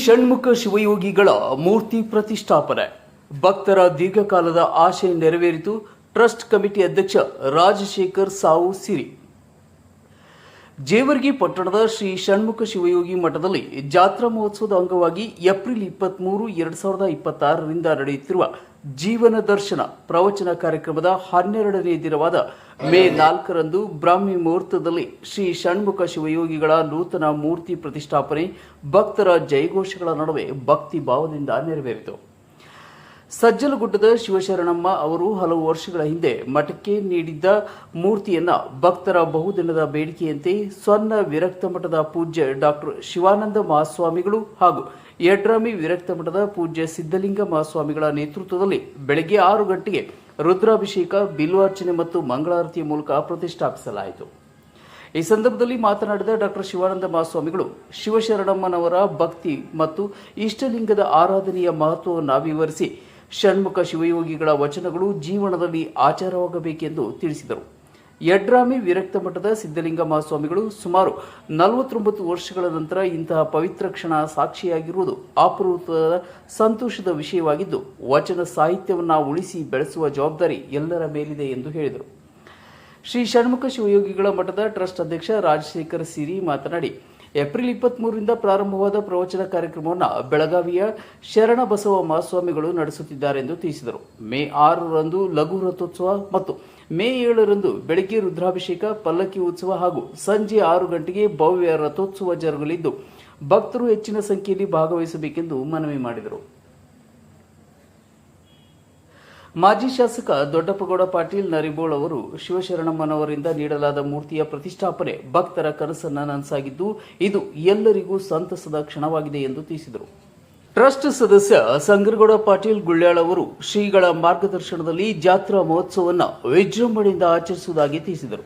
ಷಣ್ಮುಖ ಶಿವಯೋಗಿಗಳ ಮೂರ್ತಿ ಪ್ರತಿಷ್ಠಾಪನೆ ಭಕ್ತರ ದೀರ್ಘಕಾಲದ ಆಶೆ ನೆರವೇರಿತು. ಟ್ರಸ್ಟ್ ಕಮಿಟಿ ಅಧ್ಯಕ್ಷ ರಾಜಶೇಖರ್ ಸಾವು ಸಿರಿ. ಜೇವರ್ಗಿ ಪಟ್ಟಣದ ಶ್ರೀ ಷಣ್ಮುಖ ಶಿವಯೋಗಿ ಮಠದಲ್ಲಿ ಜಾತ್ರಾ ಮಹೋತ್ಸವದ ಅಂಗವಾಗಿ ಏಪ್ರಿಲ್ 23, 2026ರಿಂದ ನಡೆಯುತ್ತಿರುವ ಜೀವನ ದರ್ಶನ ಪ್ರವಚನ ಕಾರ್ಯಕ್ರಮದ 12ನೇ ದಿನವಾದ ಮೇ 4ರಂದು ಬ್ರಾಹ್ಮಿ ಮುಹೂರ್ತದಲ್ಲಿ ಶ್ರೀ ಷಣ್ಮುಖ ಶಿವಯೋಗಿಗಳ ನೂತನ ಮೂರ್ತಿ ಪ್ರತಿಷ್ಠಾಪನೆ ಭಕ್ತರ ಜಯಘೋಷಗಳ ನಡುವೆ ಭಕ್ತಿ ಭಾವದಿಂದ ನೆರವೇರಿತು. ಸಜ್ಜಲಗುಡ್ಡದ ಶಿವಶರಣಮ್ಮ ಅವರು ಹಲವು ವರ್ಷಗಳ ಹಿಂದೆ ಮಠಕ್ಕೆ ನೀಡಿದ್ದ ಮೂರ್ತಿಯನ್ನ ಭಕ್ತರ ಬಹುದಿನದ ಬೇಡಿಕೆಯಂತೆ ಸ್ವರ್ಣ ವಿರಕ್ತ ಮಠದ ಪೂಜ್ಯ ಡಾಕ್ಟರ್ ಶಿವಾನಂದ ಮಹಾಸ್ವಾಮಿಗಳು ಹಾಗೂ ಯಡ್ರಾಮಿ ವಿರಕ್ತ ಮಠದ ಪೂಜ್ಯ ಸಿದ್ದಲಿಂಗ ಮಹಾಸ್ವಾಮಿಗಳ ನೇತೃತ್ವದಲ್ಲಿ ಬೆಳಗ್ಗೆ 6 ಗಂಟೆಗೆ ರುದ್ರಾಭಿಷೇಕ, ಬಿಲ್ವಾರ್ಚನೆ ಮತ್ತು ಮಂಗಳಾರತಿಯ ಮೂಲಕ ಪ್ರತಿಷ್ಠಾಪಿಸಲಾಯಿತು. ಈ ಸಂದರ್ಭದಲ್ಲಿ ಮಾತನಾಡಿದ ಡಾಕ್ಟರ್ ಶಿವಾನಂದ ಮಹಾಸ್ವಾಮಿಗಳು ಶಿವಶರಣಮ್ಮನವರ ಭಕ್ತಿ ಮತ್ತು ಇಷ್ಟಲಿಂಗದ ಆರಾಧನೆಯ ಮಹತ್ವವನ್ನು ವಿವರಿಸಿ ಷಣ್ಮುಖ ಶಿವಯೋಗಿಗಳ ವಚನಗಳು ಜೀವನದಲ್ಲಿ ಆಚಾರವಾಗಬೇಕೆಂದು ತಿಳಿಸಿದರು. ಯಡ್ರಾಮಿ ವಿರಕ್ತ ಮಠದ ಸಿದ್ದಲಿಂಗ ಮಹಾಸ್ವಾಮಿಗಳು ಸುಮಾರು 49 ವರ್ಷಗಳ ನಂತರ ಇಂತಹ ಪವಿತ್ರ ಕ್ಷಣ ಸಾಕ್ಷಿಯಾಗಿರುವುದು ಅಪರೂಪದ ಸಂತೋಷದ ವಿಷಯವಾಗಿದ್ದು, ವಚನ ಸಾಹಿತ್ಯವನ್ನು ಉಳಿಸಿ ಬೆಳೆಸುವ ಜವಾಬ್ದಾರಿ ಎಲ್ಲರ ಮೇಲಿದೆ ಎಂದು ಹೇಳಿದರು. ಶ್ರೀ ಷಣ್ಮುಖ ಶಿವಯೋಗಿಗಳ ಮಠದ ಟ್ರಸ್ಟ್ ಅಧ್ಯಕ್ಷ ರಾಜಶೇಖರ್ ಸಿರಿ ಮಾತನಾಡಿ, ಏಪ್ರಿಲ್ 23ರಿಂದ ಪ್ರಾರಂಭವಾದ ಪ್ರವಚನ ಕಾರ್ಯಕ್ರಮವನ್ನು ಬೆಳಗಾವಿಯ ಶರಣಬಸವ ಮಹಾಸ್ವಾಮಿಗಳು ನಡೆಸುತ್ತಿದ್ದಾರೆ ಎಂದು ತಿಳಿಸಿದರು. ಮೇ 6ರಂದು ಲಘು ರಥೋತ್ಸವ ಮತ್ತು ಮೇ 7ರಂದು ಬೆಳಗ್ಗೆ ರುದ್ರಾಭಿಷೇಕ, ಪಲ್ಲಕ್ಕಿ ಉತ್ಸವ ಹಾಗೂ ಸಂಜೆ 6 ಗಂಟೆಗೆ ಭವ್ಯ ರಥೋತ್ಸವ ಜರುಗಲಿದ್ದು ಭಕ್ತರು ಹೆಚ್ಚಿನ ಸಂಖ್ಯೆಯಲ್ಲಿ ಭಾಗವಹಿಸಬೇಕೆಂದು ಮನವಿ ಮಾಡಿದರು. ಮಾಜಿ ಶಾಸಕ ದೊಡ್ಡಪ್ಪಗೌಡ ಪಾಟೀಲ್ ನರಿಬೋಳ್ ಅವರು ಶಿವಶರಣಮ್ಮನವರಿಂದ ನೀಡಲಾದ ಮೂರ್ತಿಯ ಪ್ರತಿಷ್ಠಾಪನೆ ಭಕ್ತರ ಕನಸನ್ನ ನನಸಾಗಿದ್ದು, ಇದು ಎಲ್ಲರಿಗೂ ಸಂತಸದ ಕ್ಷಣವಾಗಿದೆ ಎಂದು ತಿಳಿಸಿದರು. ಟ್ರಸ್ಟ್ ಸದಸ್ಯ ಸಂಗರಗೌಡ ಪಾಟೀಲ್ ಗುಳ್ಳ್ಯಾಳ್ ಅವರು ಶ್ರೀಗಳ ಮಾರ್ಗದರ್ಶನದಲ್ಲಿ ಜಾತ್ರಾ ಮಹೋತ್ಸವವನ್ನು ವಿಜೃಂಭಣೆಯಿಂದ ಆಚರಿಸುವುದಾಗಿ ತಿಳಿಸಿದರು.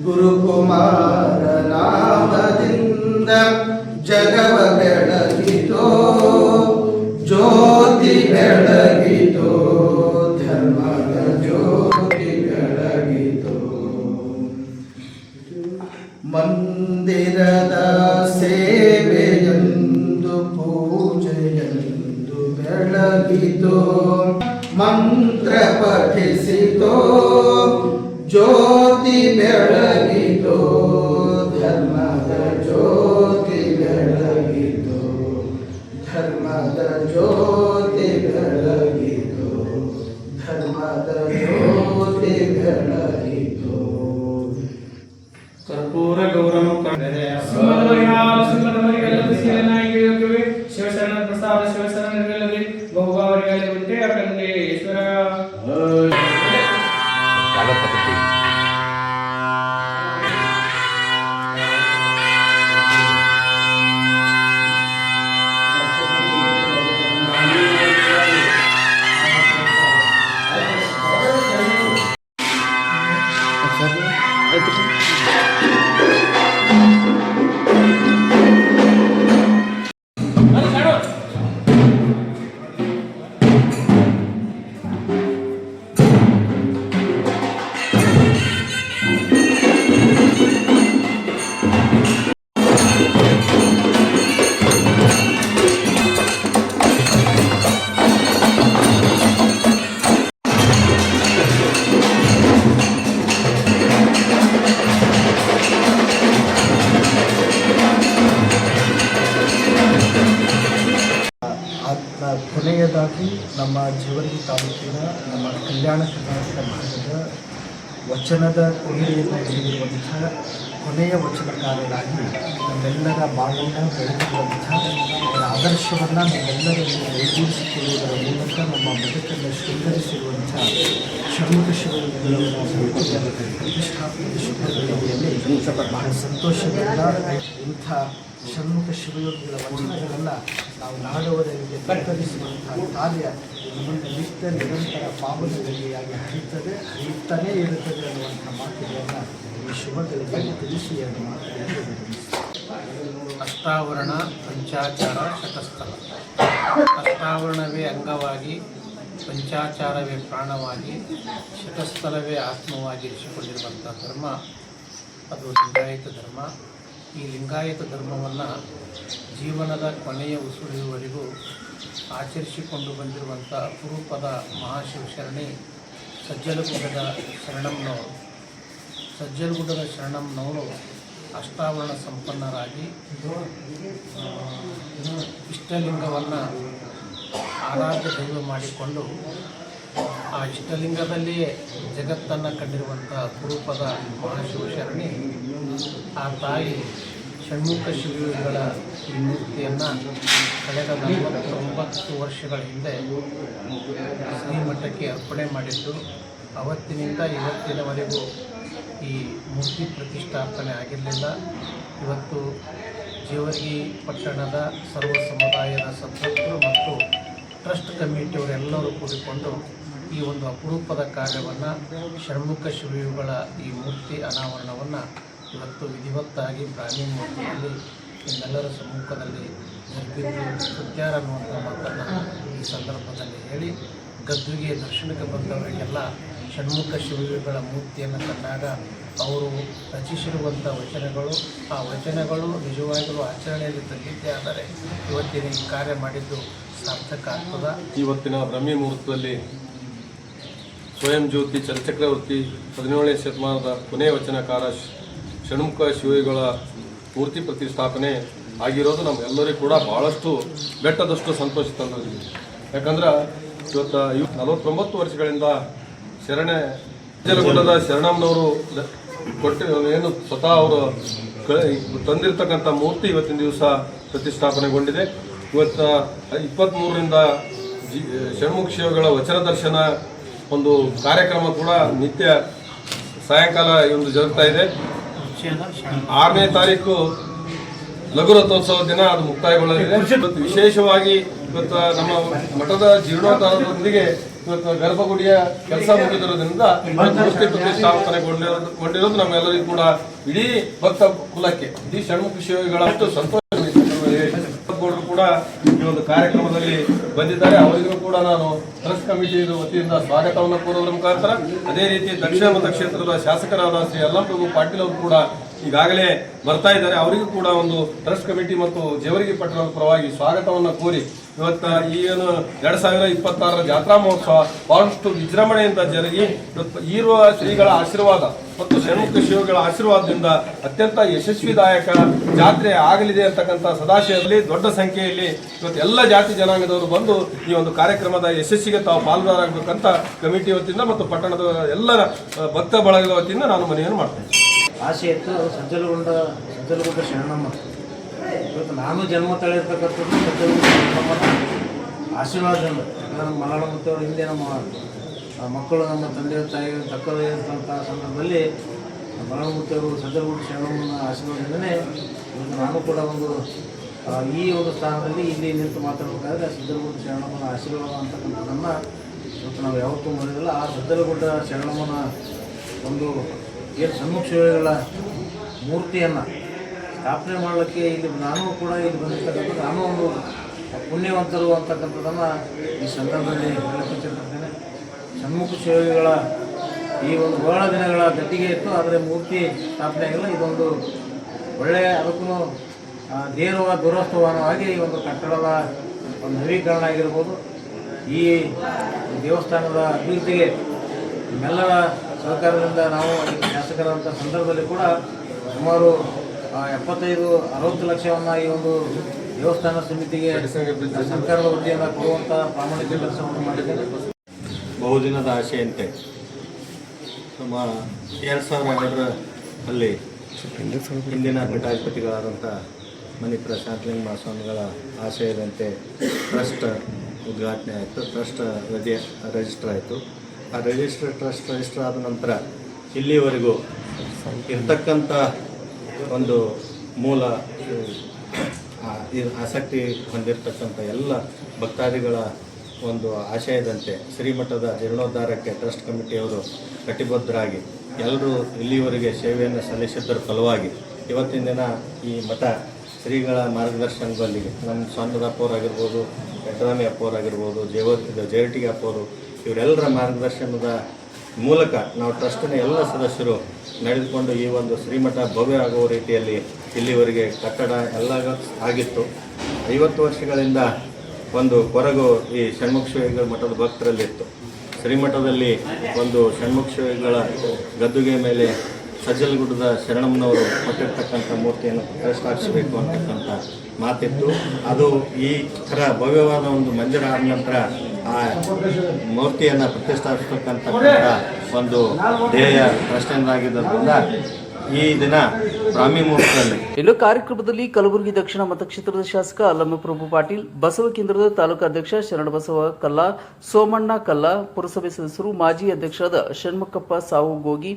ಗುರುಕುಮಾರ ನಾಮದಿಂದ ಜಗವ ಬೆಳಗಿತೋ, ಜ್ಯೋತಿ ಬೆಳಗಿತೋ, ಧರ್ಮದ ಜ್ಯೋತಿ ಬೆಳಗಿತೋ. ಮಂದಿರದ ಸೇವೆಯೆಂದು ಪೂಜೆಯೆಂದು ಬೆಳಗಿತೋ, ಮಂತ್ರ ಪಠಿಸಿತೋ, ಜ್ಯೋತಿ ಬೆಳಗಿತೋ, ಧರ್ಮದ ಜ್ಯೋತಿ ಬೆಳಗಿತೋ, ಧರ್ಮದ ಜ್ಯೋತಿ ಬೆಳಗಿತೋ, ಧರ್ಮದ ಜ್ಯೋತಿ ಬೆಳಗಿತೋ. ಕರ್ಪೂರ ಗೌರವ ಶಿವಶರಣ ಪ್ರಸಾದ ಶಿವಶರಣರಿಗೆ ಬಹುಭಾವರಿಗೆ ಉಂಟೆ ಅಕಂಡೆ ಈಶ್ವರ ಕೊನೆಯದಾಗಿ ನಮ್ಮ ಜೇವರ್ಗಿ ತಾಲೂಕಿನ ನಮ್ಮ ಕಲ್ಯಾಣ ಕರ್ನಾಟಕ ಭಾಗದ ವಚನದ ಕೊನೆಯನ್ನು ಹಿಡಿದಿರುವಂತಹ ಕೊನೆಯ ವಚನಕಾರರಾಗಿ ನಮ್ಮೆಲ್ಲರ ಬಾಳನ್ನು ಬೆಳೆದಿರುವಂಥ ಆದರ್ಶವನ್ನು ನಮ್ಮೆಲ್ಲರನ್ನು ಕೈಗೂಡಿಸಿಕೊಳ್ಳುವುದರ ಮೂಲಕ ನಮ್ಮ ಬದುಕನ್ನು ಶೃಂಗರಿಸಿರುವಂಥ ಷಣ್ಮುಖ ಶಿವಯೋಗಿಗಳವರ ಪ್ರತಿಷ್ಠಾಪನೆಯ ಶುಭದಲ್ಲಿ ಬಹಳ ಸಂತೋಷದಿಂದ ಇಂಥ ಷಣ್ಮುಖ ಶಿವಯೋಗಿಗಳ ವಚನಗಳನ್ನು ನಾವು ನಾಡುವವರಿಗೆ ಕತ್ತರಿಸುವಂಥ ಕಾರ್ಯ ಮುಂದೆ ನಿರಂತರ ಪಾವನಗಳಿಯಾಗಿ ಹರಿಯುತ್ತಲೇ ಇರುತ್ತದೆ ಅನ್ನುವಂಥ ಮಾತುಗಳನ್ನು ಈ ಶುಭಗಳಿಗೆ ತಿಳಿಸಿ ಎರಡು ಮಾತುಗಳನ್ನು ಅಷ್ಟಾವರಣ ಪಂಚಾಚಾರ ಶತಸ್ಥಲ. ಅಷ್ಟಾವರಣವೇ ಅಂಗವಾಗಿ, ಪಂಚಾಚಾರವೇ ಪ್ರಾಣವಾಗಿ, ಶತಸ್ಥಲವೇ ಆತ್ಮವಾಗಿ ಇರಿಸಿಕೊಂಡಿರುವಂಥ ಧರ್ಮ ಅದು ಲಿಂಗಾಯತ ಧರ್ಮ. ಈ ಲಿಂಗಾಯತ ಧರ್ಮವನ್ನು ಜೀವನದ ಕೊನೆಯ ಉಸಿರುವವರೆಗೂ ಆಚರಿಸಿಕೊಂಡು ಬಂದಿರುವಂಥ ಅಪರೂಪದ ಮಹಾಶಿವಶರಣಿ ಸಜ್ಜಲಗುಡ್ಡದ ಶರಣಮ್ಮನವರು. ಸಜ್ಜಲಗುಡ್ಡದ ಶರಣಮ್ಮನವರು ಅಷ್ಟಾವರಣ ಸಂಪನ್ನರಾಗಿ ಇಷ್ಟಲಿಂಗವನ್ನು ಆರಾಧ್ಯ ದೈವ ಮಾಡಿಕೊಂಡು ಆ ಇಷ್ಟಲಿಂಗದಲ್ಲಿಯೇ ಜಗತ್ತನ್ನು ಕಂಡಿರುವಂಥ ಅಪರೂಪದ ಮಹಾಶಿವಶರಣಿ ಆ ತಾಯಿ ಷಣ್ಮುಖ ಶಿವಯೋಗಿಗಳ ಈ ಮೂರ್ತಿಯನ್ನು ಕಳೆದ 49 ವರ್ಷಗಳ ಹಿಂದೆ ಶ್ರೀಮಠಕ್ಕೆ ಅರ್ಪಣೆ ಮಾಡಿದ್ದು, ಅವತ್ತಿನಿಂದ ಇವತ್ತಿನವರೆಗೂ ಈ ಮೂರ್ತಿ ಪ್ರತಿಷ್ಠಾಪನೆ ಆಗಿರಲಿಲ್ಲ. ಇವತ್ತು ಜೇವರ್ಗಿ ಪಟ್ಟಣದ ಸರ್ವ ಸಮುದಾಯದ ಸದಸ್ಯರು ಮತ್ತು ಟ್ರಸ್ಟ್ ಕಮಿಟಿಯವರೆಲ್ಲರೂ ಕೂಡಿಕೊಂಡು ಈ ಒಂದು ಅಪರೂಪದ ಕಾರ್ಯವನ್ನು ಷಣ್ಮುಖ ಶಿವಯೋಗಿಗಳ ಈ ಮೂರ್ತಿ ಅನಾವರಣವನ್ನು ಇವತ್ತು ವಿಧಿವತ್ತಾಗಿ ಬ್ರಾಹ್ಮಿ ಮೂರ್ತಿಯಲ್ಲಿ ನಿಮ್ಮೆಲ್ಲರ ಸಮ್ಮುಖದಲ್ಲಿ ಜರುಗಿದ್ದು ಸುತ್ಯಾರ ಅನ್ನುವಂಥ ಮಾತನ್ನು ಈ ಸಂದರ್ಭದಲ್ಲಿ ಹೇಳಿ, ಗದ್ದುಗೆ ದರ್ಶನಕ್ಕೆ ಬಂದವರಿಗೆಲ್ಲ ಷಣ್ಮುಖ ಶಿವಯೋಗಿಗಳ ಮೂರ್ತಿಯನ್ನು ಕಂಡಾಗ ಅವರು ರಚಿಸಿರುವಂಥ ವಚನಗಳು, ಆ ವಚನಗಳು ನಿಜವಾಗಲೂ ಆಚರಣೆಯಲ್ಲಿ ತಂದಿದ್ದೇ ಆದರೆ ಇವತ್ತಿನ ಈ ಕಾರ್ಯ ಮಾಡಿದ್ದು ಸಾರ್ಥಕ ಆಗ್ತದ. ಇವತ್ತಿನ ಬ್ರಹ್ಮಿ ಮುಹೂರ್ತದಲ್ಲಿ ಸ್ವಯಂ ಜ್ಯೋತಿ ಚಲಚಕ್ರವರ್ತಿ 17ನೇ ಶತಮಾನದ ಕೊನೆಯ ವಚನಕಾರ ಷಣ್ಮುಖ ಶಿವಯೋಗಿಗಳ ಮೂರ್ತಿ ಪ್ರತಿಷ್ಠಾಪನೆ ಆಗಿರೋದು ನಮ್ಮೆಲ್ಲರಿಗೂ ಕೂಡ ಭಾಳಷ್ಟು ಬೆಟ್ಟದಷ್ಟು ಸಂತೋಷ ತಂದಿದೆ. ಯಾಕಂದ್ರೆ ಇವತ್ತು 49 ವರ್ಷಗಳಿಂದ ಸಜ್ಜಲಗುಡ್ಡದ ಶರಣಮ್ಮನವರು ಏನು ಸ್ವತಃ ಅವರು ತಂದಿರತಕ್ಕಂಥ ಮೂರ್ತಿ ಇವತ್ತಿನ ದಿವಸ ಪ್ರತಿಷ್ಠಾಪನೆಗೊಂಡಿದೆ. ಇವತ್ತು 23ರಿಂದ ಷಣ್ಮುಖ ಶಿವಗಳ ವಚನ ದರ್ಶನ ಒಂದು ಕಾರ್ಯಕ್ರಮ ಕೂಡ ನಿತ್ಯ ಸಾಯಂಕಾಲ ಒಂದು ಜರುಗ್ತಾ ಇದೆ. 6ನೇ ತಾರೀಕು ಲಘು ರಥೋತ್ಸವ ದಿನ ಅದು ಮುಕ್ತಾಯಗೊಳ್ಳಲಿದೆ. ಇವತ್ತು ವಿಶೇಷವಾಗಿ ಇವತ್ತು ನಮ್ಮ ಮಠದ ಜೀರ್ಣೋದ್ಧಾರದೊಂದಿಗೆ ಇವತ್ತು ಗರ್ಭಗುಡಿಯ ಕೆಲಸ ಮುಗಿದಿರೋದ್ರಿಂದ ಮೂರ್ತಿ ಪ್ರತಿಷ್ಠಾಪನೆಗೊಂಡಿರೋದು ನಮ್ಮೆಲ್ಲರಿಗೂ ಕೂಡ ಇಡೀ ಭಕ್ತ ಕುಲಕ್ಕೆ ಇಡೀ ಷಣ್ಮುಖ ಶಿವಗಳಷ್ಟು ಸಂತೋಷ ಕೂಡ ಈ ಒಂದು ಕಾರ್ಯಕ್ರಮದಲ್ಲಿ ಬಂದಿದ್ದಾರೆ. ಅವರಿಗೂ ಕೂಡ ನಾನು ಟ್ರಸ್ಟ್ ಕಮಿಟಿ ವತಿಯಿಂದ ಸ್ವಾಗತವನ್ನು ಕೋರೋದ್ರ ಮುಖಾಂತರ, ಅದೇ ರೀತಿ ದಕ್ಷಿಣ ಮತಕ್ಷೇತ್ರದ ಶಾಸಕರಾದ ಶ್ರೀ ಯಲ್ಲಂಪ್ರಭು ಪಾಟೀಲ್ ಅವರು ಕೂಡ ಈಗಾಗಲೇ ಬರ್ತಾ ಇದ್ದಾರೆ. ಅವರಿಗೂ ಕೂಡ ಒಂದು ಟ್ರಸ್ಟ್ ಕಮಿಟಿ ಮತ್ತು ಜೇವರ್ಗಿ ಪಟ್ಟಣದ ಪರವಾಗಿ ಸ್ವಾಗತವನ್ನು ಕೋರಿ ಇವತ್ತು ಈ ಏನು 2026ರ ಜಾತ್ರಾ ಮಹೋತ್ಸವ ಬಹಳಷ್ಟು ವಿಜೃಂಭಣೆಯಿಂದ ಜರುಗಿ ಈರುವ ಶ್ರೀಗಳ ಆಶೀರ್ವಾದ ಮತ್ತು ಷಣ್ಮುಖ ಶಿವಗಳ ಆಶೀರ್ವಾದದಿಂದ ಅತ್ಯಂತ ಯಶಸ್ವಿದಾಯಕ ಜಾತ್ರೆ ಆಗಲಿದೆ ಅಂತಕ್ಕಂಥ ಸದಾಶಯದಲ್ಲಿ ದೊಡ್ಡ ಸಂಖ್ಯೆಯಲ್ಲಿ ಇವತ್ತು ಎಲ್ಲ ಜಾತಿ ಜನಾಂಗದವರು ಬಂದು ಈ ಒಂದು ಕಾರ್ಯಕ್ರಮದ ಯಶಸ್ಸಿಗೆ ತಾವು ಪಾಲ್ಗೊಳ್ಳಬೇಕಂತ ಕಮಿಟಿ ವತಿಯಿಂದ ಮತ್ತು ಪಟ್ಟಣದ ಎಲ್ಲ ಭಕ್ತ ಬಳಗದ ವತಿಯಿಂದ ನಾನು ಮನವಿಯನ್ನು ಮಾಡ್ತೇನೆ. ಆಸೆ ಇತ್ತು ಸಜ್ಜಲಗುಡ್ಡ ಶರಣಮ್ಮ. ಇವತ್ತು ನಾನು ಜನ್ಮ ತಳೆದಿರ್ತಕ್ಕಂಥದ್ದು ಸಜ್ಜಲಗುಡ್ಡ ಶರಣಮ್ಮನ ಆಶೀರ್ವಾದದಿಂದ. ನಮ್ಮ ಮಲಯಾಳಮುತ್ತವರು ಹಿಂದೆ ನಮ್ಮ ಮಕ್ಕಳು ನಮ್ಮ ತಂದೆ ತಾಯಿ ತಕ್ಕದೇ ಇರ್ತಂಥ ಸಂದರ್ಭದಲ್ಲಿ ಮಲಯಾಳಮುತ್ತವರು ಸಜ್ಜಲಗುಡ್ಡ ಶರಣಮ್ಮನ ಆಶೀರ್ವಾದದಿಂದಲೇ ಇವತ್ತು ನಾನು ಕೂಡ ಒಂದು ಈ ಒಂದು ಸ್ಥಾನದಲ್ಲಿ ಇಲ್ಲಿ ನಿಂತು ಮಾತಾಡಬೇಕಾದ್ರೆ ಸಜ್ಜಲಗುಡ್ಡ ಶರಣಮ್ಮನ ಆಶೀರ್ವಾದ ಅಂತಕ್ಕಂಥದ್ದನ್ನು ಇವತ್ತು ನಾವು ಯಾವತ್ತೂ ಮರೆಯಲ್ಲ. ಆ ಸಜ್ಜಲಗುಡ್ಡ ಶರಣಮ್ಮನ ಒಂದು ಏನು ಷಣ್ಮುಖ ಶಿವಯೋಗಿಗಳ ಮೂರ್ತಿಯನ್ನು ಸ್ಥಾಪನೆ ಮಾಡಲಿಕ್ಕೆ ಇಲ್ಲಿ ನಾನು ಕೂಡ ಇಲ್ಲಿ ಬಂದಿರ್ತಕ್ಕಂಥದ್ದು ನಾನು ಒಂದು ಪುಣ್ಯವಂತರು ಅಂತಕ್ಕಂಥದ್ದನ್ನು ಈ ಸಂದರ್ಭದಲ್ಲಿ ಹೇಳಕ್ಕಿಚ್ಛಪಡ್ತೇನೆ. ಷಣ್ಮುಖ ಶಿವಯೋಗಿಗಳ ಈ ಒಂದು ಬಹಳ ದಿನಗಳ ಗಟ್ಟಿಗೆ ಇತ್ತು, ಆದರೆ ಮೂರ್ತಿ ಸ್ಥಾಪನೆ ಆಗಿಲ್ಲ. ಇದೊಂದು ಒಳ್ಳೆಯ ಅದಕ್ಕೂ ದುರಸ್ತುವಾನವಾಗಿ ಈ ಒಂದು ಕಟ್ಟಡದ ಒಂದು ನವೀಕರಣ ಆಗಿರ್ಬೋದು, ಈ ದೇವಸ್ಥಾನದ ಅಭಿವೃದ್ಧಿಗೆ ನಮ್ಮೆಲ್ಲರ ಸಹಕಾರದಿಂದ ನಾವು ಶಾಸಕರಂಥ ಸಂದರ್ಭದಲ್ಲಿ ಕೂಡ ಸುಮಾರು 75-60 ಲಕ್ಷವನ್ನು ಈ ಒಂದು ದೇವಸ್ಥಾನ ಸಮಿತಿಗೆ ಸರ್ಕಾರದ ವತಿಯಿಂದ ಕೊಡುವಂಥ ಪ್ರಾಮಾಣಿಕ ಕೆಲಸವನ್ನು ಮಾಡಿದ್ದೇನೆ. ಬಹುದಿನದ ಆಶೆಯಂತೆ ನಮ್ಮ 2002ರಲ್ಲಿ ಹಿಂದಿನ ಪೀಠಾಧಿಪತಿಗಳಾದಂಥ ಮನಿ ಪ್ರಶಾಂತಲಿಂಗ ಮಹಾಸ್ವಾಮಿಗಳ ಆಶಯದಂತೆ ಟ್ರಸ್ಟ್ ಉದ್ಘಾಟನೆ ಆಯಿತು. ಟ್ರಸ್ಟ್ ರಿಜಿಸ್ಟರ್ ಆಯಿತು. ಆ ಟ್ರಸ್ಟ್ ರಿಜಿಸ್ಟರ್ ಆದ ನಂತರ ಇಲ್ಲಿವರೆಗೂ ಇರ್ತಕ್ಕಂಥ ಒಂದು ಮೂಲ ಆಸಕ್ತಿ ಹೊಂದಿರತಕ್ಕಂಥ ಎಲ್ಲ ಭಕ್ತಾದಿಗಳ ಒಂದು ಆಶಯದಂತೆ ಶ್ರೀಮಠದ ಜೀರ್ಣೋದ್ಧಾರಕ್ಕೆ ಟ್ರಸ್ಟ್ ಕಮಿಟಿಯವರು ಕಟಿಬದ್ಧರಾಗಿ ಎಲ್ಲರೂ ಇಲ್ಲಿವರೆಗೆ ಸೇವೆಯನ್ನು ಸಲ್ಲಿಸಿದ್ದರ ಫಲವಾಗಿ ಇವತ್ತಿನ ದಿನ ಈ ಮಠ ಶ್ರೀಗಳ ಮಾರ್ಗದರ್ಶನದಲ್ಲಿಗೆ ನಮ್ಮ ಸ್ವಾಮಿದಪ್ಪವರಾಗಿರ್ಬೋದು, ವೆಂಕಟರಾಮಿ ಅಪ್ಪವರಾಗಿರ್ಬೋದು, ಜೇವರ್ಟಿಗೆ ಅಪ್ಪವರು ಇವರೆಲ್ಲರ ಮಾರ್ಗದರ್ಶನದ ಮೂಲಕ ನಾವು ಟ್ರಸ್ಟಿನ ಎಲ್ಲ ಸದಸ್ಯರು ನಡೆದುಕೊಂಡು ಈ ಒಂದು ಶ್ರೀಮಠ ಭವ್ಯ ಆಗುವ ರೀತಿಯಲ್ಲಿ ಇಲ್ಲಿವರೆಗೆ ಕಟ್ಟಡ ಎಲ್ಲ ಆಗಿತ್ತು. 50 ವರ್ಷಗಳಿಂದ ಒಂದು ಕೊರಗು ಈ ಷಣ್ಮುಖ ಶಿವಯೋಗಿಗಳ ಮಠದ ಭಕ್ತರಲ್ಲಿತ್ತು. ಶ್ರೀಮಠದಲ್ಲಿ ಒಂದು ಷಣ್ಮುಖ ಶಿವಯೋಗಿಗಳ ಗದ್ದುಗೆ ಮೇಲೆ ಸಜ್ಜಲಗುಡ್ಡದ ಶರಣಮ್ಮನವರು ಕೊಟ್ಟಿರ್ತಕ್ಕಂಥ ಮೂರ್ತಿಯನ್ನು ಪ್ರತಿಷ್ಠಾಪಿಸಬೇಕು ಅಂತಕ್ಕಂಥ ಮಾತಿತ್ತು. ಅದು ಈ ಥರ ಭವ್ಯವಾದ ಒಂದು ಮಂದಿರ ಆದ ನಂತರ ಆ ಮೂರ್ತಿಯನ್ನು ಪ್ರತಿಷ್ಠಾಪಿಸತಕ್ಕಂಥ ಒಂದು ಧ್ಯೇಯ ಪ್ರಶ್ನೆಯಾಗಿದ್ದರಿಂದ ಈ ದಿನ ಬ್ರಾಹ್ಮಿ ಮುಹೂರ್ತದಲ್ಲಿ. ಇನ್ನು ಕಾರ್ಯಕ್ರಮದಲ್ಲಿ ಕಲಬುರಗಿ ದಕ್ಷಿಣ ಮತಕ್ಷೇತ್ರದ ಶಾಸಕ ಅಲ್ಲಮಪ್ರಭು ಪಾಟೀಲ್, ಬಸವ ಕೇಂದ್ರದ ತಾಲೂಕು ಅಧ್ಯಕ್ಷ ಶರಣಬಸವ ಕಲ್ಲ, ಸೋಮಣ್ಣ ಕಲ್ಲ, ಪುರಸಭೆ ಸದಸ್ಯರು, ಮಾಜಿ ಅಧ್ಯಕ್ಷರಾದ ಷಣ್ಮುಖಪ್ಪ ಸಾವು ಗೋಗಿ,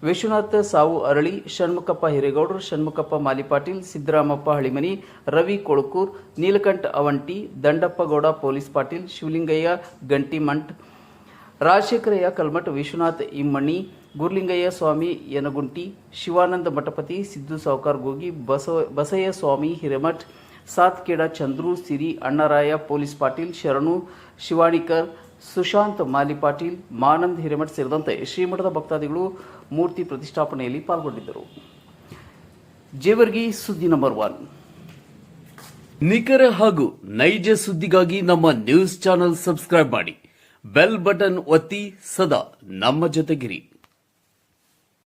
ವಿಶ್ವನಾಥ ಸಾವು ಅರಳಿ, ಷಣ್ಮುಖಪ್ಪ ಹಿರೇಗೌಡರು, ಷಣ್ಮುಖಪ್ಪ ಮಾಲಿಪಾಟೀಲ್, ಸಿದ್ದರಾಮಪ್ಪ ಹಳಿಮನಿ, ರವಿ ಕೊಳಕೂರ್, ನೀಲಕಂಠ ಅವಂಟಿ, ದಂಡಪ್ಪ ಗೌಡ ಪೊಲೀಸ್ ಪಾಟೀಲ್, ಶಿವಲಿಂಗಯ್ಯ ಗಂಟಿಮಂಠ್, ರಾಜಶೇಖರಯ್ಯ ಕಲ್ಮಠ್, ವಿಶ್ವನಾಥ್ ಇಮ್ಮಣ್ಣಿ, ಗುರ್ಲಿಂಗಯ್ಯ ಸ್ವಾಮಿ ಯನಗುಂಟಿ, ಶಿವಾನಂದ ಮಠಪತಿ, ಸಿದ್ದು ಸಾವ್ಕಾರ್ ಗೋಗಿ, ಬಸಯ್ಯ ಸ್ವಾಮಿ ಹಿರೇಮಠ್, ಸಾತ್ಕೇಡ ಚಂದ್ರು, ಸಿರಿ ಅಣ್ಣರಾಯ ಪೊಲೀಸ್ ಪಾಟೀಲ್, ಶರಣು ಶಿವಾಣಿಕರ್, ಸುಶಾಂತ್ ಮಾಲಿಪಾಟೀಲ್, ಮಾನಂದ್ ಹಿರೇಮಠ್ ಸೇರಿದಂತೆ ಶ್ರೀಮಠದ ಭಕ್ತಾದಿಗಳು ಮೂರ್ತಿ ಪ್ರತಿಷ್ಠಾಪನೆಯಲ್ಲಿ ಪಾಲ್ಗೊಂಡಿದ್ದರು. ಜೇವರ್ಗಿ ಸುದ್ದಿ ನಂಬರ್ 1. ನಿಖರ ಹಾಗೂ ನೈಜ ಸುದ್ದಿಗಾಗಿ ನಮ್ಮ ನ್ಯೂಸ್ ಚಾನೆಲ್ ಸಬ್ಸ್ಕ್ರೈಬ್ ಮಾಡಿ, ಬೆಲ್ ಬಟನ್ ಒತ್ತಿ ಸದಾ ನಮ್ಮ ಜೊತೆಗಿರಿ.